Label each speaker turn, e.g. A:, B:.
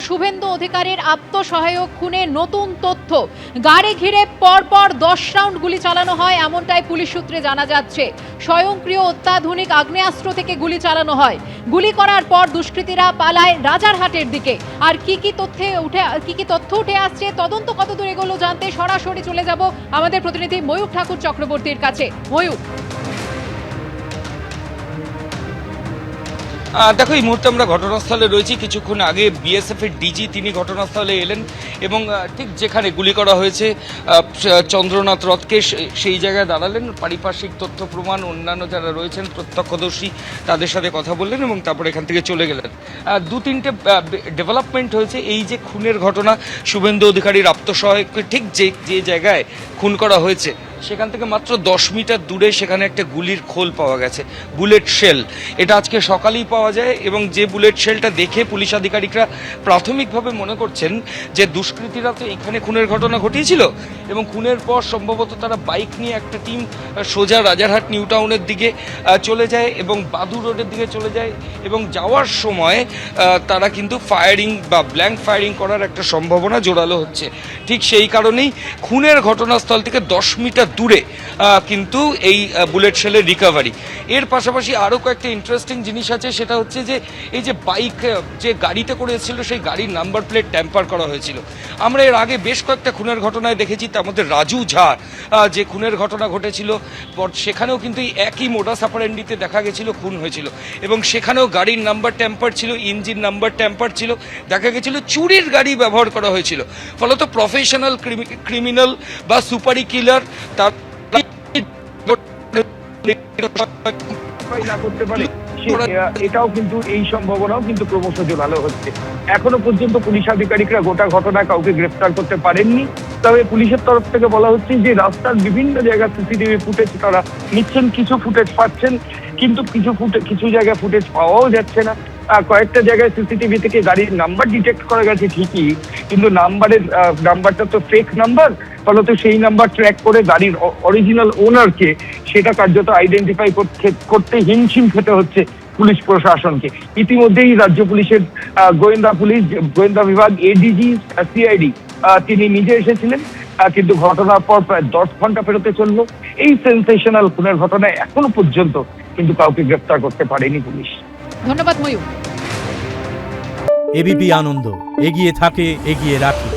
A: শুভেন্দু অধিকারীর আত্মসহায়ক খুনে নতুন তথ্য। গাড়ি ঘিরে পরপর 10 রাউন্ড গুলি চালানো হয় এমনটাই পুলিশ সূত্রে জানা যাচ্ছে। স্বয়ংক্রিয় অত্যাধুনিক আগ্নেয়াস্ত্র থেকে গুলি চালানো হয়। গুলি করার পর দুষ্কৃতীরা পালায় রাজারহাটের দিকে। আর কি কি তথ্য উঠে আসছে, তদন্ত কতদূর এগোলো জানতে সরাসরি চলে যাব আমাদের প্রতিনিধি ময়ূর ঠাকুর চক্রবর্তীর কাছে। ময়ূর,
B: দেখো, এই মুহূর্তে আমরা ঘটনাস্থলে রয়েছি। কিছুক্ষণ আগে বিএসএফ এর ডিজি তিনি ঘটনাস্থলে এলেন এবং ঠিক যেখানে গুলি করা হয়েছে চন্দ্রনাথ রথকে সেই জায়গায় দাঁড়ালেন। পারিপার্শ্বিক তথ্য প্রমাণ অন্যান্য যারা রয়েছেন প্রত্যক্ষদর্শী তাদের সাথে কথা বললেন এবং তারপর এখান থেকে চলে গেলেন। দু তিনটে ডেভেলপমেন্ট হয়েছে। এই যে খুনের ঘটনা, শুভেন্দু অধিকারীর আত্মসহায়ককে ঠিক যে জায়গায় খুন করা হয়েছে সেখান থেকে মাত্র 10 মিটার দূরে সেখানে একটা গুলির খোল পাওয়া গেছে, বুলেট শেল। এটা আজকে সকালেই পাওয়া যায় এবং যে বুলেট শেলটা দেখে পুলিশ আধিকারিকরা প্রাথমিকভাবে মনে করছেন যে দুষ্কৃতীরা তো এখানে খুনের ঘটনা ঘটিয়েছিল এবং খুনের পর সম্ভবত তারা বাইক নিয়ে একটা টিম সোজা রাজারহাট নিউ টাউনের দিকে চলে যায় এবং বাদু রোডের দিকে চলে যায় এবং যাওয়ার সময় তারা কিন্তু ফায়ারিং বা ব্ল্যাঙ্ক ফায়ারিং করার একটা সম্ভাবনা জোরালো হচ্ছে। ঠিক সেই কারণেই খুনের ঘটনাস্থল থেকে 10 মিটার দূরে কিন্তু এই বুলেট শেলের রিকভারি। এর পাশাপাশি আরও কয়েকটা ইন্টারেস্টিং জিনিস আছে। সেটা হচ্ছে যে এই যে বাইক যে গাড়িতে করে এসেছিল সেই গাড়ির নাম্বার প্লেট ট্যাম্পার করা হয়েছিল। আমরা এর আগে বেশ কয়েকটা খুনের ঘটনায় দেখেছি, তার মধ্যে রাজু ঝা যে খুনের ঘটনা ঘটেছিল সেখানেও কিন্তু একই মোডাস অপারেন্ডিতে দেখা গেছিল খুন হয়েছিল এবং সেখানেও গাড়ির নাম্বার ট্যাম্পার ছিল, ইঞ্জিন নাম্বার ট্যাম্পার ছিল, দেখা গেছিল চুরির গাড়ি ব্যবহার করা হয়েছিল। ফলত প্রফেশনাল ক্রিমিনাল বা সুপারি কিলার তার
C: না করতে পারে এটাও কিন্তু, এই সম্ভাবনাও কিন্তু ক্রমশ জোরালো হচ্ছে। এখনো পর্যন্ত পুলিশ আধিকারিকরা গোটা ঘটনা কাউকে গ্রেফতার করতে পারেননি। তবে পুলিশের তরফ থেকে বলা হচ্ছে যে রাস্তার বিভিন্ন জায়গায় সিসিটিভি ফুটেজ তারা নিচ্ছেন, কিছু ফুটেজ পাচ্ছেন, কিন্তু কিছু জায়গায় ফুটেজ পাওয়াও যাচ্ছে না। কয়েকটা জায়গায় সিসিটিভি থেকে গাড়ির নাম্বার ডিটেক্ট করা গেছে ঠিকই, কিন্তু নাম্বারটা তো ফেক নাম্বার। ফলত সেই নাম্বার ট্র্যাক করে গাড়ির অরিজিনাল ওনারকে সেটা কার্যত আইডেন্টিফাই করতে হিমশিম খেতে হচ্ছে পুলিশ প্রশাসনকে। ইতিমধ্যেই রাজ্য পুলিশের গোয়েন্দা বিভাগ এডিজি সিআইডি তিনি নিজে এসেছিলেন, কিন্তু ঘটনার পর প্রায় 10 ঘন্টা পেরোতে চললো। এই সেন্সেশনাল খুনের ঘটনায় এখনো পর্যন্ত কিন্তু কাউকে গ্রেফতার করতে পারেনি পুলিশ।
A: ধন্যবাদ ময়ূর।
D: এবিপি আনন্দ, এগিয়ে থাকে, এগিয়ে রাখে।